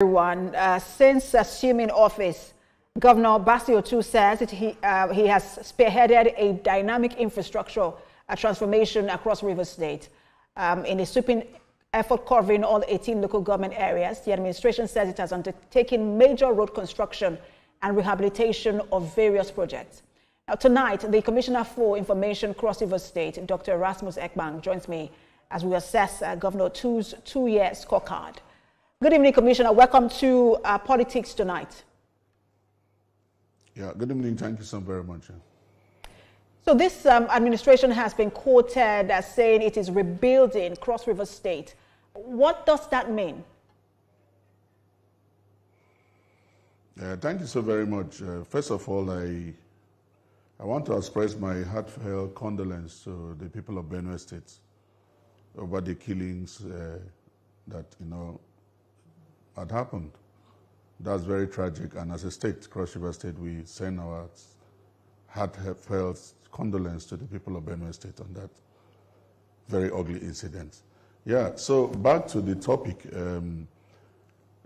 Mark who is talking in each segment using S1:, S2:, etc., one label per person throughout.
S1: Everyone, since assuming office, Governor Bassey Otu says that he has spearheaded a dynamic infrastructure transformation across Rivers State. In a sweeping effort covering all 18 local government areas, the administration says it has undertaken major road construction and rehabilitation of various projects. Now, tonight, the Commissioner for Information Cross Rivers State, Dr. Erasmus Ekbang, joins me as we assess Governor Otu's two-year scorecard. Good evening, Commissioner. Welcome to Politics Tonight.
S2: Yeah, good evening. Thank you so very much.
S1: So this administration has been quoted as saying it is rebuilding Cross River State. What does that mean?
S2: Thank you so very much. First of all, I want to express my heartfelt condolence to the people of Benue State over the killings that, had happened. That's very tragic, and as a state, Cross River State, we send our heartfelt condolence to the people of Benue State on that very ugly incident. Yeah, so back to the topic.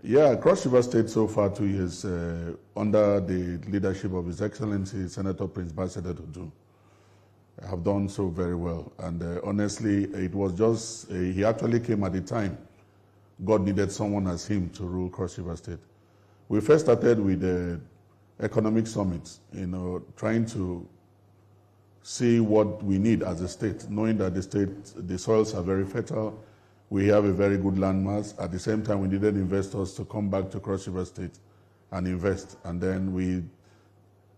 S2: Cross River State so far 2 years under the leadership of His Excellency Senator Prince Bassey Otu have done so very well. And honestly, it was just, he actually came at the time God needed someone as him to rule Cross River State. We first started with the economic summit, trying to see what we need as a state, knowing that the soils are very fertile, we have a very good landmass. At the same time, we needed investors to come back to Cross River State and invest. And then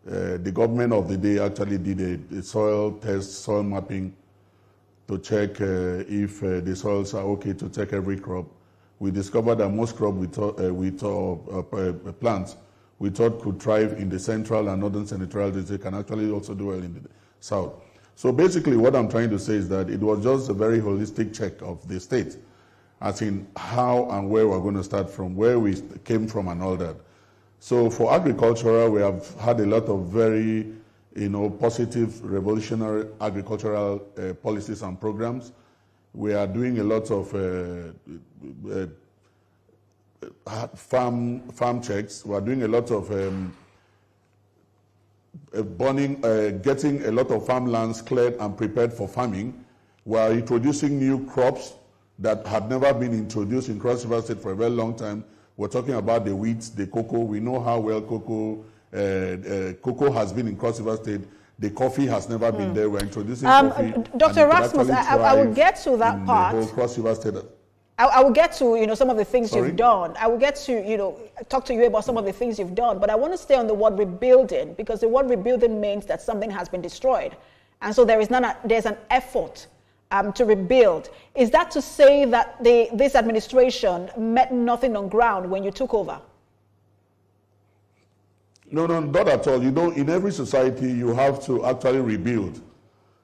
S2: the government of the day actually did a soil test, soil mapping to check if the soils are okay to take every crop. We discovered that most crops plants we thought could thrive in the central and northern senatorial district can actually also do well in the south. So basically what I'm trying to say is that it was just a very holistic check of the state, as in how and where we're going to start from, where we came from and all that. So for agricultural, we have had a lot of very positive, revolutionary agricultural policies and programs. We are doing a lot of farm checks. We are doing a lot of getting a lot of farmlands cleared and prepared for farming. We are introducing new crops that had never been introduced in Cross River State for a very long time. We're talking about the wheat, the cocoa. We know how well cocoa has been in Cross River State. The coffee has never been there. We're introducing coffee.
S1: Dr. Erasmus, I will get to that part.
S2: The whole Cross River State.
S1: I will get to some of the things you've done. I will get to talk to you about some of the things you've done. But I want to stay on the word rebuilding, because the word rebuilding means that something has been destroyed, and so there's an effort to rebuild. Is that to say that this administration met nothing on ground when you took over?
S2: No, not at all. In every society, you have to actually rebuild.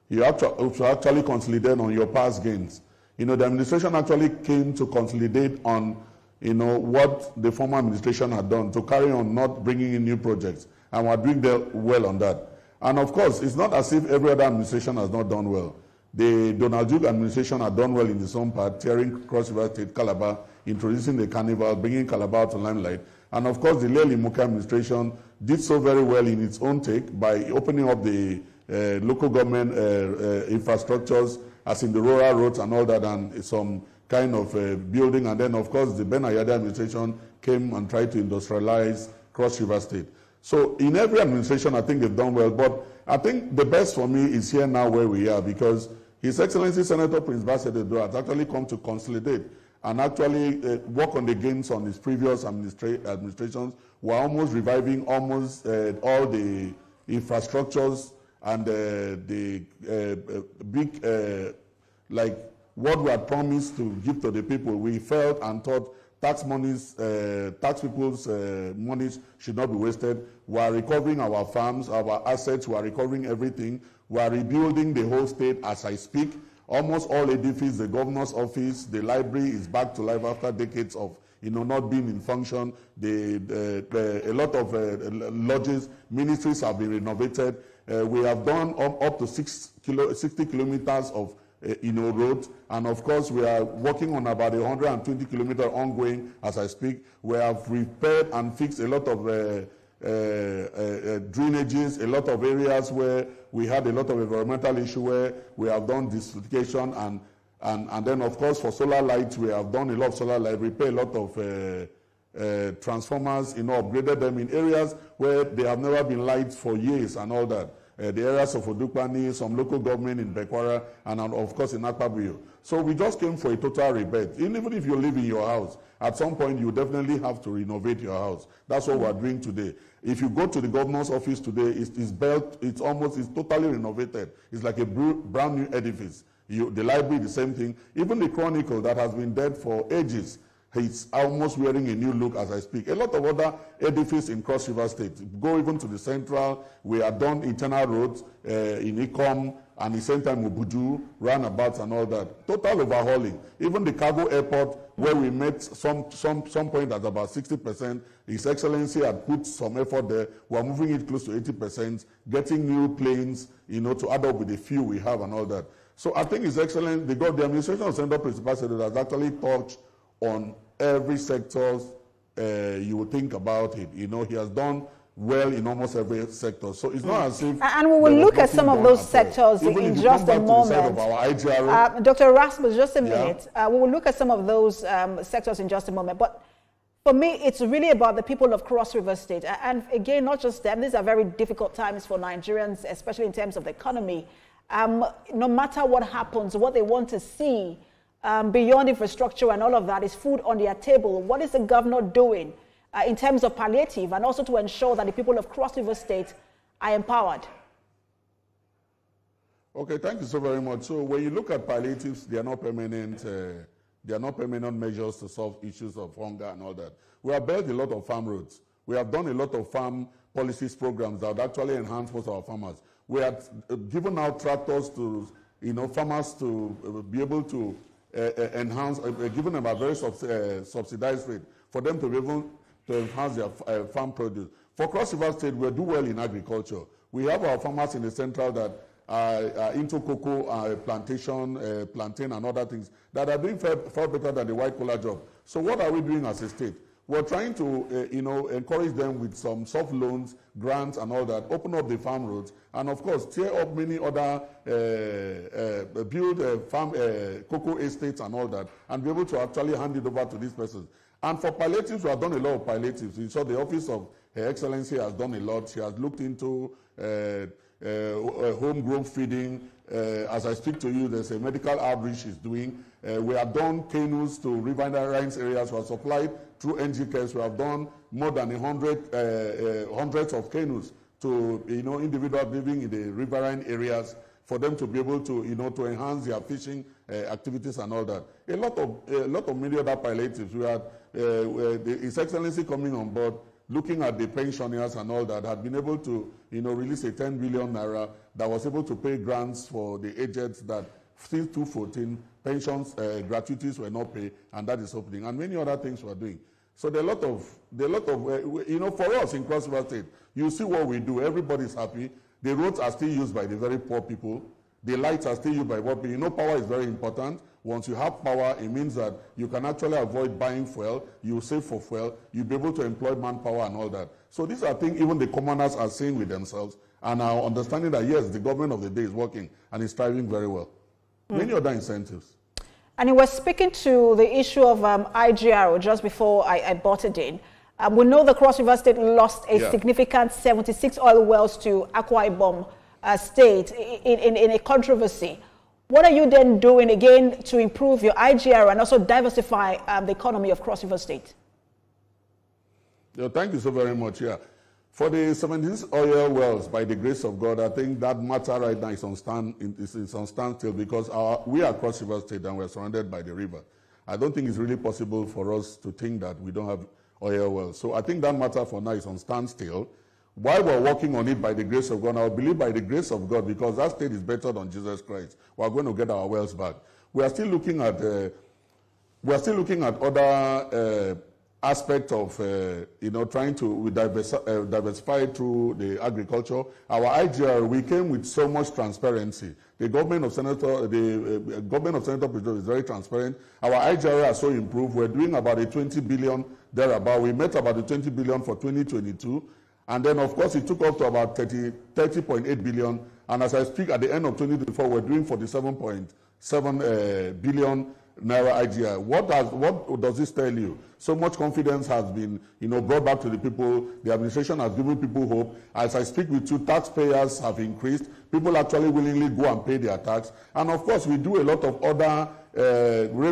S2: You have to actually consolidate on your past gains. The administration actually came to consolidate on, what the former administration had done, to carry on not bringing in new projects. And we're doing well on that. And of course, it's not as if every other administration has not done well. The Donald Duke administration had done well in its own part, tearing Cross River State, Calabar, introducing the carnival, bringing Calabar to limelight. And of course, the Lely Muka administration did so very well in its own take by opening up the local government infrastructures, as in the rural roads and all that, and some kind of building. And then, of course, the Ben Ayade administration came and tried to industrialize Cross River State. So in every administration, I think they've done well. But I think the best for me is here now where we are, because His Excellency Senator Prince Bassey Otu has actually come to consolidate and actually work on the gains on his previous administrations. We're almost reviving almost all the infrastructures and the big, like what we had promised to give to the people. We felt and thought tax people's monies should not be wasted. We are recovering our farms, our assets, we are recovering everything. We are rebuilding the whole state as I speak. Almost all edifices, the governor's office, the library is back to life after decades of not being in function. A lot of lodges, ministries have been renovated. We have done up to 60 kilometers of roads. And of course, we are working on about 120 kilometers ongoing as I speak. We have repaired and fixed a lot of drainages, a lot of areas where we had a lot of environmental issue where we have done desertification, and then of course for solar lights we have done a lot of solar light, repair a lot of transformers, upgraded them in areas where they have never been lights for years and all that. The areas of Odukpani, some local government in Bekwara, and of course in Akpabuyo. So we just came for a total rebate. Even if you live in your house, at some point you definitely have to renovate your house. That's what we're doing today. If you go to the governor's office today, it's built, it's totally renovated. It's like a brand new edifice. The library, the same thing. Even the Chronicle that has been dead for ages, it's almost wearing a new look as I speak. A lot of other edifices in Cross River State. Go even to the central. We have done internal roads in Ikom and the same time Ubudu, roundabouts and all that. Total overhauling. Even the cargo airport where we met some point at about 60%. His Excellency had put some effort there. We are moving it close to 80%, getting new planes, to add up with the few we have and all that. So I think His Excellency, the administration of Central Principal Secretary has actually touched on every sector you would think about it. He has done well in almost every sector. So it's not as if...
S1: And we will look at some of those sectors in just a moment. Dr. Rasmus, just a minute. We will look at some of those sectors in just a moment. But for me, it's really about the people of Cross River State. And again, not just them. These are very difficult times for Nigerians, especially in terms of the economy. No matter what happens, what they want to see beyond infrastructure and all of that is food on their table. What is the governor doing in terms of palliative and also to ensure that the people of Cross River State are empowered?
S2: Okay, thank you so very much. So when you look at palliatives, they are not permanent. They are not permanent measures to solve issues of hunger and all that. We have built a lot of farm roads. We have done a lot of farm policies programs that would actually enhance most of our farmers. We have given out tractors to farmers to be able to enhance, given them a very subsidized rate for them to be able to enhance their farm produce. For Cross River State, we do well in agriculture. We have our farmers in the central that are into cocoa, plantation, plantain, and other things that are doing far better than the white-collar job. So what are we doing as a state? We're trying to, encourage them with some soft loans, grants, and all that, open up the farm roads, and of course, tear up many other, build farm cocoa estates and all that, and be able to actually hand it over to these persons. And for palliatives, we have done a lot of palliatives. You saw the Office of Her Excellency has done a lot. She has looked into homegrown feeding. As I speak to you, there's a medical outreach she's doing. We have done canoes to riverine areas. We have supplied through NGKs. We have done more than hundreds of canoes to individuals living in the riverine areas for them to be able to to enhance their fishing activities and all that. A lot of many other palliatives. We had His Excellency coming on board, looking at the pensioners and all that, had been able to release a 10 billion naira that was able to pay grants for the aged that still 214 pensions, gratuities were not paid, and that is opening, and many other things we're doing. So there are a lot of for us in Cross River State, you see what we do. Everybody's happy. The roads are still used by the very poor people. The lights are still used by poor people. Power is very important. Once you have power, it means that you can actually avoid buying fuel. You save for fuel. You'll be able to employ manpower and all that. So these are things even the commoners are seeing with themselves and are understanding that, yes, the government of the day is working and is thriving very well. Many other incentives.
S1: And he was speaking to the issue of IGRO just before I brought it in. We know the Cross River State lost a significant 76 oil wells to Akwa Ibom State in a controversy. What are you then doing again to improve your IGR and also diversify the economy of Cross River State?
S2: Thank you so very much. For the 76 oil wells, by the grace of God, I think that matter right now is on standstill because we are Cross River State and we're surrounded by the river. I don't think it's really possible for us to think that we don't have oil wells. So I think that matter for now is on standstill. While we're working on it by the grace of God, I believe by the grace of God, because that state is better than Jesus Christ, we're going to get our wells back. We are still looking at other aspect of trying to diversify through the agriculture. Our IGR, we came with so much transparency. The government of Senator President is very transparent. Our IGR has so improved. We're doing about a 20 billion thereabout. We met about the 20 billion for 2022. And then, of course, it took up to about 30.8 billion. And as I speak, at the end of 2024, we're doing 47.7 billion Naira IGR. What does this tell you? So much confidence has been, brought back to the people. The administration has given people hope. As I speak with you, taxpayers have increased. People actually willingly go and pay their tax. And of course, we do a lot of other.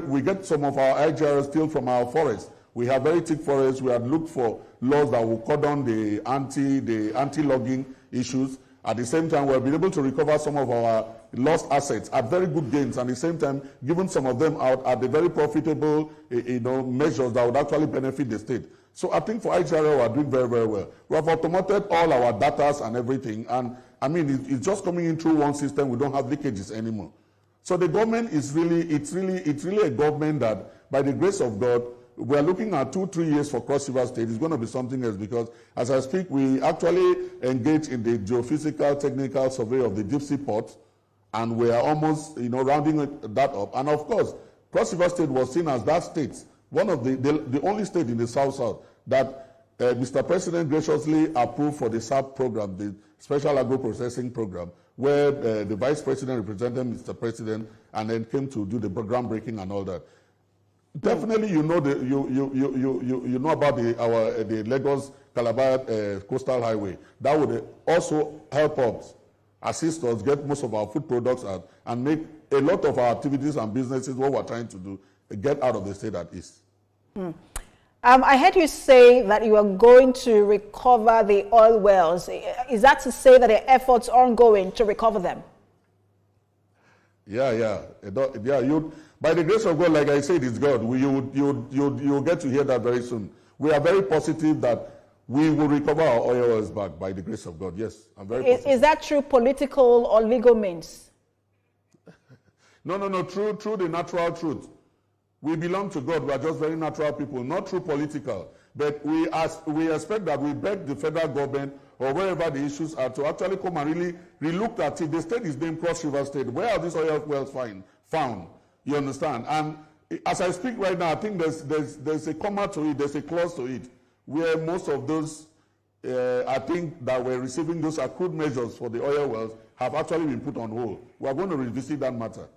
S2: We get some of our IGR still from our forests. We have very thick forests. We have looked for laws that will cut down the anti-logging issues. At the same time, we've been able to recover some of our lost assets at very good gains, and at the same time, given some of them out at the very profitable, measures that would actually benefit the state. So I think for IGRL, we're doing very, very well. We have automated all our data and everything, and I mean, it's just coming in through one system. We don't have leakages anymore. So the government is it's really a government that, by the grace of God, we are looking at 2-3 years for Cross River State. It's going to be something else, because as I speak, we actually engage in the geophysical technical survey of the deep sea port, and we are almost, rounding that up. And of course, Cross River State was seen as that state, one of the only state in the South that Mr. President graciously approved for the SAP program, the Special Agro-Processing Program, where the Vice President represented Mr. President and then came to do the groundbreaking and all that. Definitely, you know about the Lagos Calabar Coastal Highway. That would also help us, assist us get most of our food products out, and make a lot of our activities and businesses, what we're trying to do, get out of the state that is.
S1: I heard you say that you are going to recover the oil wells. Is that to say that the efforts are ongoing to recover them?
S2: Yeah. By the grace of God, like I said, it's God. You'll get to hear that very soon. We are very positive that we will recover our oil wells back by the grace of God. Yes, I'm very positive.
S1: Is that through political or legal means?
S2: No. Through the natural truth. We belong to God. We are just very natural people, not through political. But we expect that we beg the federal government or wherever the issues are to actually come and really relook at it. The state is named Cross River State. Where are these oil wells found? You understand? And as I speak right now, I think there's a comma to it, there's a clause to it, where most of those, I think that we're receiving those accrued measures for the oil wells have actually been put on hold. We're going to revisit that matter.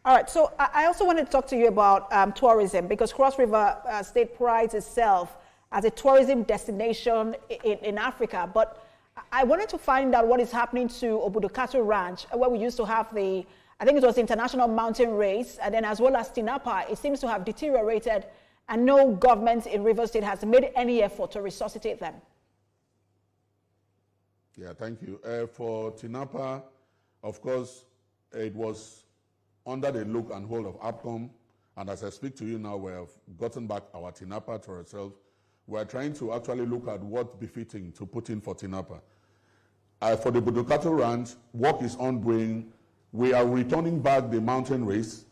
S1: All right, so I also wanted to talk to you about tourism, because Cross River State prides itself as a tourism destination in Africa. But I wanted to find out what is happening to Obudukatu Ranch, where we used to have I think it was the International Mountain Race, and then as well as Tinapa. It seems to have deteriorated, and no government in Rivers State has made any effort to resuscitate them.
S2: Yeah, thank you. For Tinapa, of course, it was under the look and hold of APCOM, and as I speak to you now, we have gotten back our Tinapa to ourselves. We are trying to actually look at what's befitting to put in for Tinapa. For the Obudukatu Ranch, work is ongoing. We are returning back the mountain race.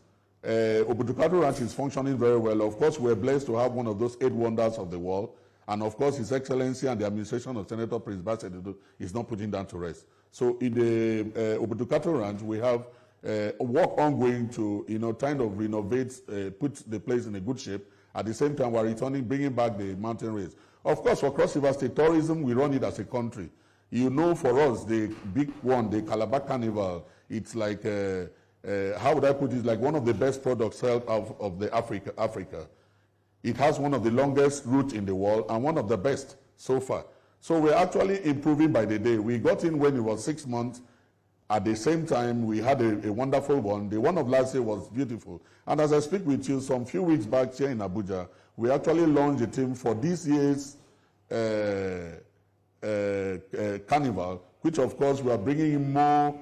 S2: Obudukatu Ranch is functioning very well. Of course, we're blessed to have one of those 8 wonders of the world. And of course, His Excellency and the administration of Senator Prince Bassey Otu is not putting down to rest. So in the Obudukatu Ranch, we have work ongoing to kind of renovate, put the place in a good shape. At the same time, we're returning, bringing back the mountain race. Of course, for Cross River State tourism, we run it as a country. For us, the big one, the Calabar Carnival, it's like, how would I put it, like one of the best products out of the Africa. It has one of the longest routes in the world and one of the best so far. So we're actually improving by the day. We got in when it was 6 months. At the same time, we had a wonderful one. The one of last year was beautiful. And as I speak with you, some few weeks back here in Abuja, we actually launched a team for this year's carnival, which of course we are bringing in more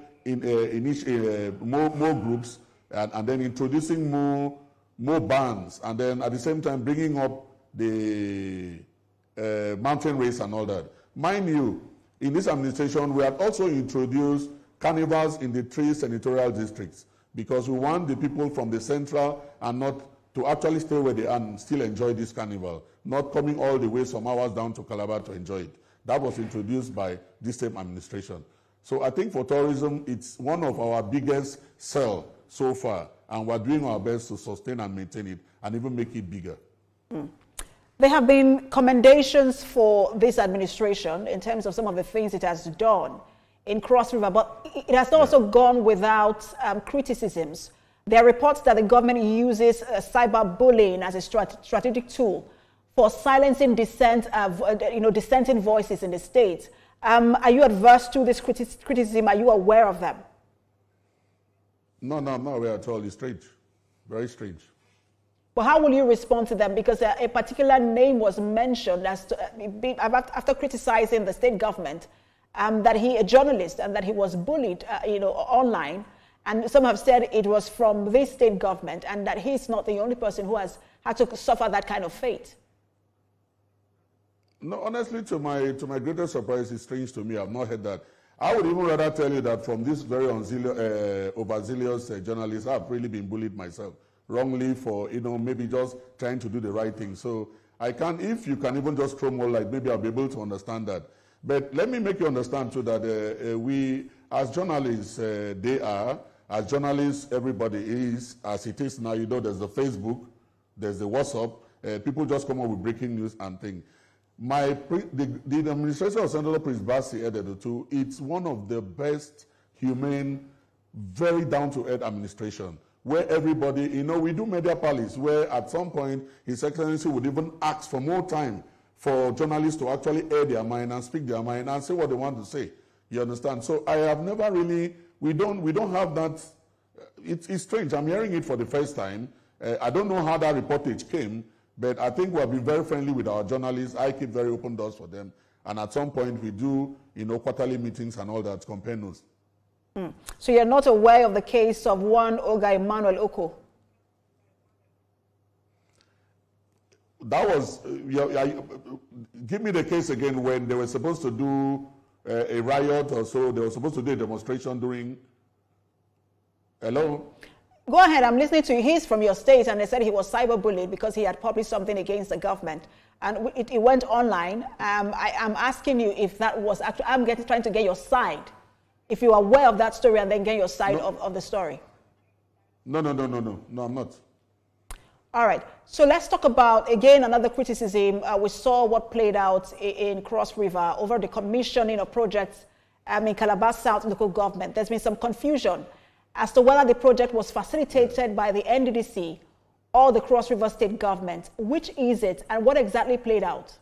S2: more groups, and then introducing more bands, and then at the same time bringing up the mountain race and all that. Mind you, in this administration, we have also introduced carnivals in the 3 senatorial districts, because we want the people from the central and north to actually stay where they are and still enjoy this carnival, not coming all the way some hours down to Calabar to enjoy it. That was introduced by this same administration. So I think for tourism, it's one of our biggest sell so far, and we're doing our best to sustain and maintain it and even make it bigger.
S1: There have been commendations for this administration in terms of some of the things it has done in Cross River, but it has also gone without criticisms. There are reports that the government uses cyberbullying as a strategic tool for silencing dissenting voices in the state. Are you adverse to this criticism? Are you aware of them?
S2: No, I'm not aware at all. It's strange. Very strange.
S1: But how will you respond to them? Because a particular name was mentioned after criticizing the state government, that a journalist, and that he was bullied, online. And some have said it was from this state government, and that he's not the only person who has had to suffer that kind of fate.
S2: No, honestly, to my greatest surprise, it's strange to me. I've not heard that. I would even rather tell you that from this very overzealous journalist, I've really been bullied myself, wrongly for, maybe just trying to do the right thing. So I can, if you can even just throw more light, maybe I'll be able to understand that. But let me make you understand too that we, as journalists, as journalists, everybody is, as it is now, there's the Facebook, there's the WhatsApp, people just come up with breaking news and things. The administration of Senator Prince Bassey Otu, it's one of the best, humane, very down-to-earth administration, where everybody, we do media policy, where at some point His Excellency would even ask for more time for journalists to actually air their mind and speak their mind and say what they want to say. You understand? So I have never really, we don't have that. It's strange. I'm hearing it for the first time. I don't know how that reportage came, but I think we'll be very friendly with our journalists. I keep very open doors for them. And at some point we do, quarterly meetings and all that, compare notes.
S1: So you're not aware of the case of one Oga Emmanuel Oko?
S2: That was, give me the case again when they were supposed to do a riot or so. They were supposed to do a demonstration during, hello?
S1: Go ahead, I'm listening to you. He's from your state, and they said he was cyberbullied because he had published something against the government. And it went online. I'm asking you if that was actually, trying to get your side. If you're aware of that story and then get your side of the story. No, I'm not. All right, so let's talk about, again, another criticism. We saw what played out in Cross River over the commissioning of projects in Calabar South local government. There's been some confusion as to whether the project was facilitated by the NDDC or the Cross River State government. Which is it, and what exactly played out?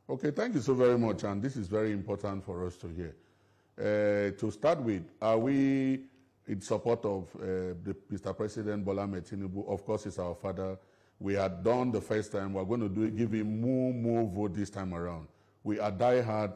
S2: Okay, thank you so very much, and this is very important for us to hear. To start with, are we in support of Mr. President Bola Ahmed Tinubu? Of course, he's our father. We had done the first time. We're going to give him more vote this time around. We are diehard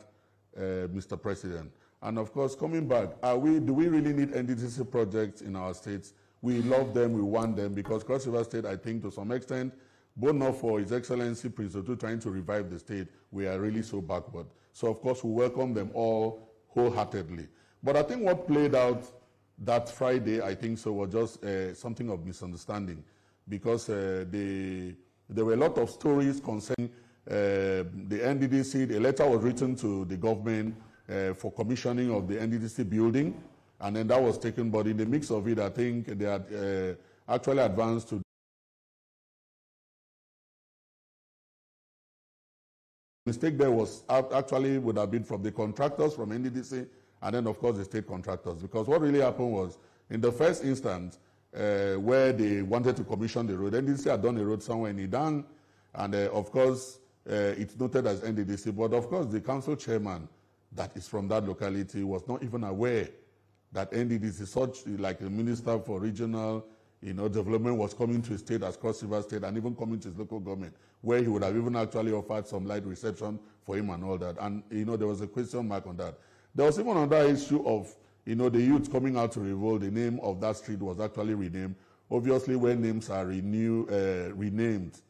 S2: Mr. President. And of course, coming back, do we really need NDDC projects in our states? We love them, we want them, because Cross River State, I think to some extent, both not for His Excellency Prince Otu trying to revive the state, we are really so backward. So of course, we welcome them all wholeheartedly. But I think what played out that Friday, I think so, was just something of misunderstanding, because there were a lot of stories concerning the NDDC. A letter was written to the government for commissioning of the NDDC building, and then that was taken. But in the mix of it, I think they had actually advanced to. Mistake there was actually would have been from the contractors from NDDC, and then of course the state contractors, because what really happened was in the first instance where they wanted to commission the road, NDDC had done a road somewhere in Idan, and of course it's noted as NDDC, but of course the council chairman that is from that locality was not even aware that NDDC, such like the Minister for Regional Development, was coming to his state as Cross River State, and even coming to his local government, where he would have even actually offered some light reception for him and all that. And, there was a question mark on that. There was even another issue of, the youth coming out to revolt. The name of that street was actually renamed. Obviously, when names are renamed,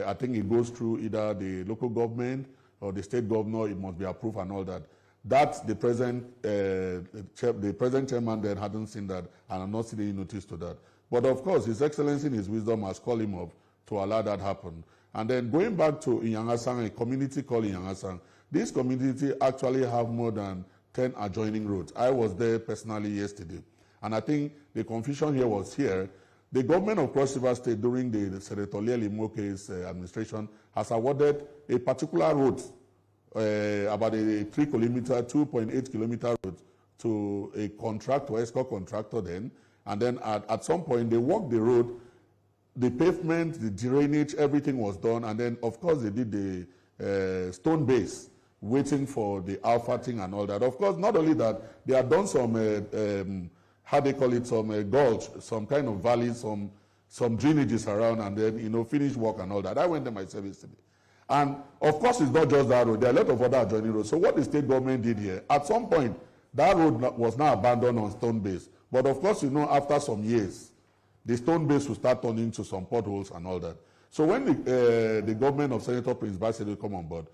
S2: I think it goes through either the local government or the state governor. It must be approved and all that. That the present chairman then hadn't seen that, and I'm not seeing any notice to that. But of course, His Excellency in his wisdom has called him up to allow that happen. And then going back to Inyangasang, a community called Inyangasang, this community actually have more than 10 adjoining roads. I was there personally yesterday. And I think the confusion here was here. The government of Cross River State during the Senator Lieli Moke's administration has awarded a particular road, about a 3-kilometer, 2.8-kilometer road to a contractor, escort contractor then. And then at some point, they walked the road, the pavement, the drainage, everything was done. And then, of course, they did the stone base, waiting for the alpha thing and all that. Of course, not only that, they had done some, how they call it, some gulch, some kind of valleys, some drainages around, and then, finish work and all that. I went there myself yesterday. And, of course, it's not just that road. There are a lot of other adjoining roads. So what the state government did here, at some point, that road was now abandoned on stone base. But, of course, after some years, the stone base will start turning into some potholes and all that. So when the government of Senator Prince Bassey Otu come on board,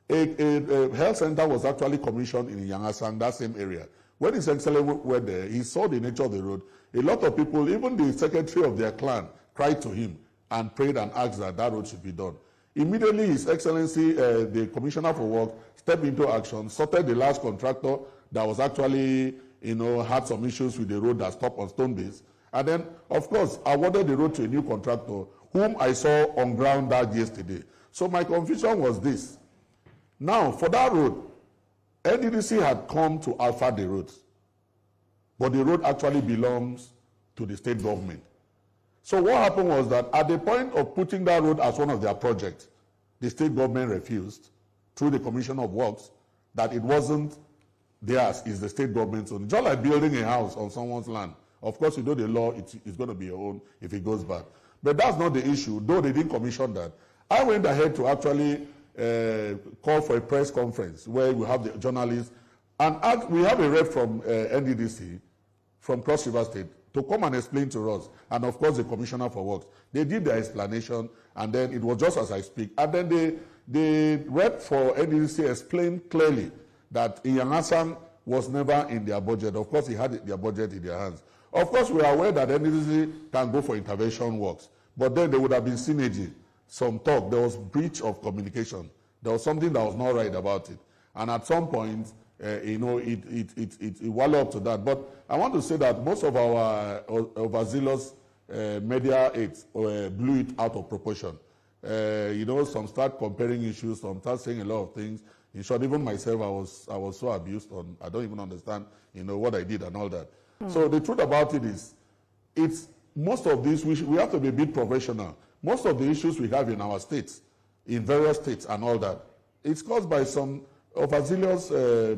S2: a health center was actually commissioned in Yangasang, that same area. When His Excellency went there, he saw the nature of the road. A lot of people, even the secretary of their clan, cried to him and prayed and asked that that road should be done. Immediately, His Excellency, the Commissioner for Work, stepped into action, sorted the last contractor that was actually, had some issues with the road that stopped on stone base. And then, of course, awarded the road to a new contractor, whom I saw on ground that yesterday. So my confusion was this. Now, for that road, NDDC had come to alpha the road, but the road actually belongs to the state government. So what happened was that at the point of putting that road as one of their projects, the state government refused, through the Commission of Works, that it wasn't theirs, it's the state government's own. Just like building a house on someone's land. Of course, the law, it's going to be your own if it goes bad. But that's not the issue, though they didn't commission that. I went ahead to actually call for a press conference where we have the journalists, and we have a rep from NDDC, from Cross River State, to come and explain to us, and of course the Commissioner for Works. They did their explanation, and then it was just as I speak. And then the rep for NDDC explained clearly that Inyangasang was never in their budget. Of course, he had their budget in their hands. Of course, we are aware that NDDC can go for intervention works, but then there would have been synergy, some talk. There was breach of communication. There was something that was not right about it. And at some point, it wallowed up to that. But I want to say that most of our overzealous media aides blew it out of proportion. Some start comparing issues, some start saying a lot of things. In short, even myself, I was so abused on, I don't even understand, what I did and all that. So the truth about it is, it's most of these, we have to be a bit professional. Most of the issues we have in our states, in various states and all that, it's caused by some overzealous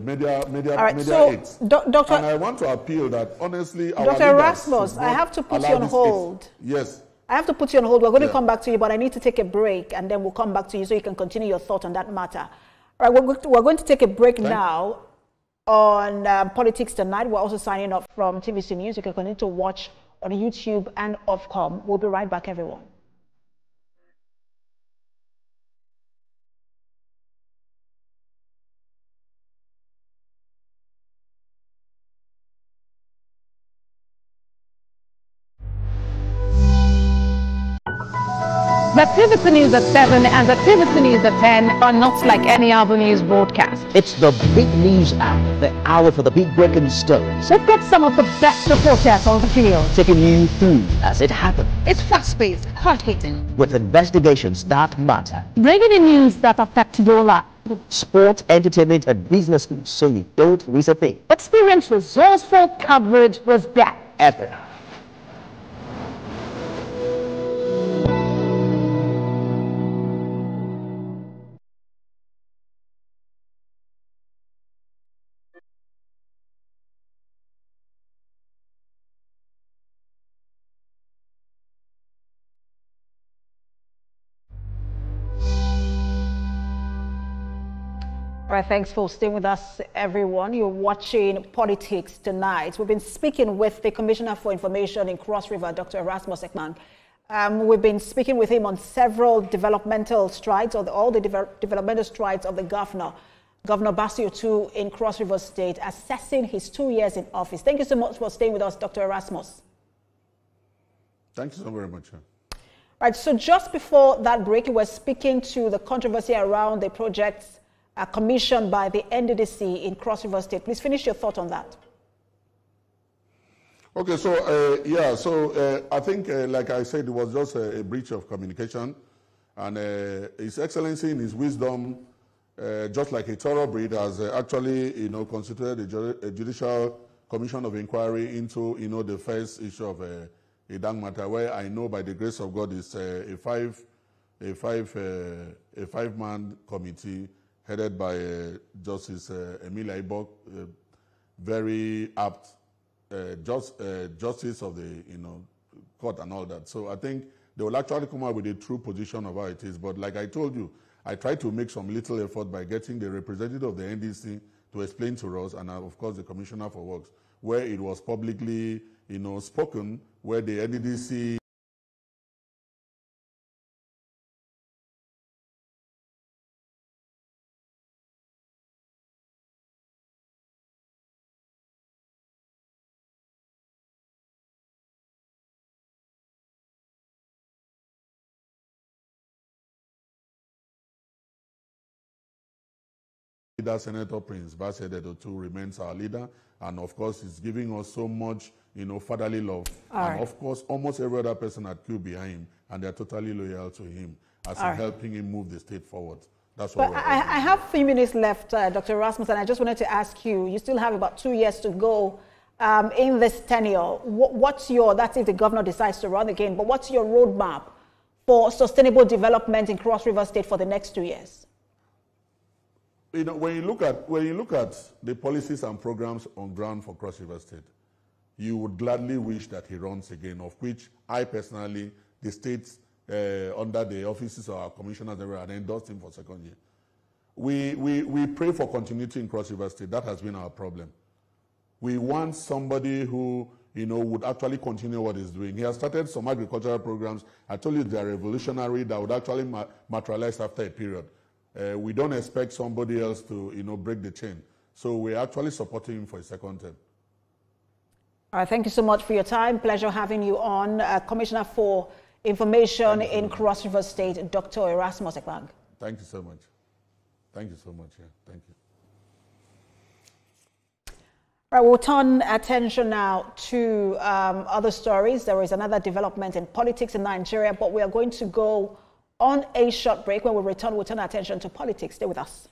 S2: media aides.
S1: Doctor,
S2: and I want to appeal that, honestly, our
S1: Dr. Erasmus, I have to put you on hold.
S2: Yes.
S1: I have to put you on hold. We're going to come back to you, but I need to take a break, and then we'll come back to you so you can continue your thought on that matter. All right, we're going to take a break now on Politics Tonight. We're also signing off from TVC News. You can continue to watch on YouTube and Ofcom. We'll be right back, everyone.
S3: The TVC News at 7 and the TVC News at 10 are not like any other news broadcast.
S4: It's the big news hour, the hour for the big breaking stories.
S3: We've got some of the best reporters on the field,
S4: taking you through as it happens.
S3: It's fast-paced, hard-hitting,
S4: with investigations that matter.
S3: bringing in news that affect your life.
S4: Sport, entertainment, and business news, so you don't miss a thing.
S3: Experience resourceful coverage with that.
S4: Ever.
S1: All right, thanks for staying with us, everyone. You're watching Politics Tonight. We've been speaking with the Commissioner for Information in Cross River, Dr. Erasmus Ekman. We've been speaking with him on several developmental strides, or all the developmental strides of the Governor Bassey Otu in Cross River State, assessing his 2 years in office. Thank you so much for staying with us, Dr. Erasmus.
S2: Thank you so very much.
S1: Right, so just before that break, you were speaking to the controversy around the projects commissioned by the NDDC in Cross River State. Please finish your thought on that.
S2: Okay, so I think, like I said, it was just a breach of communication, and His Excellency, in his wisdom, just like a thoroughbred, has actually, constituted a judicial commission of inquiry into, the first issue of a Idang matter, where I know by the grace of God is a five-man committee headed by Justice Emilia Ibok, very apt justice of the court and all that. So I think they will actually come out with a true position of how it is. But like I told you, I tried to make some little effort by getting the representative of the NDC to explain to us, and of course the Commissioner for Works, where it was publicly spoken, where the NDC leader, Senator Prince Bassey Otu, remains our leader, and of course he's giving us so much, fatherly love. And of course, almost every other person had queued behind him, and they're totally loyal to him as in helping him move the state forward. That's what
S1: I have a few minutes left, Dr. Erasmus, and I just wanted to ask you, you still have about 2 years to go in this tenure. That's if the governor decides to run again, but what's your roadmap for sustainable development in Cross River State for the next 2 years?
S2: When you look at the policies and programs on ground for Cross River State, you would gladly wish that he runs again, of which I personally, the states under the offices of our commissioners, had endorsed him for second year. We pray for continuity in Cross River State. That has been our problem. We want somebody who would actually continue what he's doing. He has started some agricultural programs. I told you they're revolutionary, that would actually materialize after a period. We don't expect somebody else to, break the chain. So we're actually supporting him for a second term. All
S1: right, thank you so much for your time. Pleasure having you on. Commissioner for Information in Cross River State, Dr. Erasmus Ekpang.
S2: Thank you so much. Thank you so much. Yeah, thank you.
S1: All right, we'll turn attention now to other stories. There is another development in politics in Nigeria, but we are going to go on a short break. When we return, we'll turn our attention to politics. Stay with us.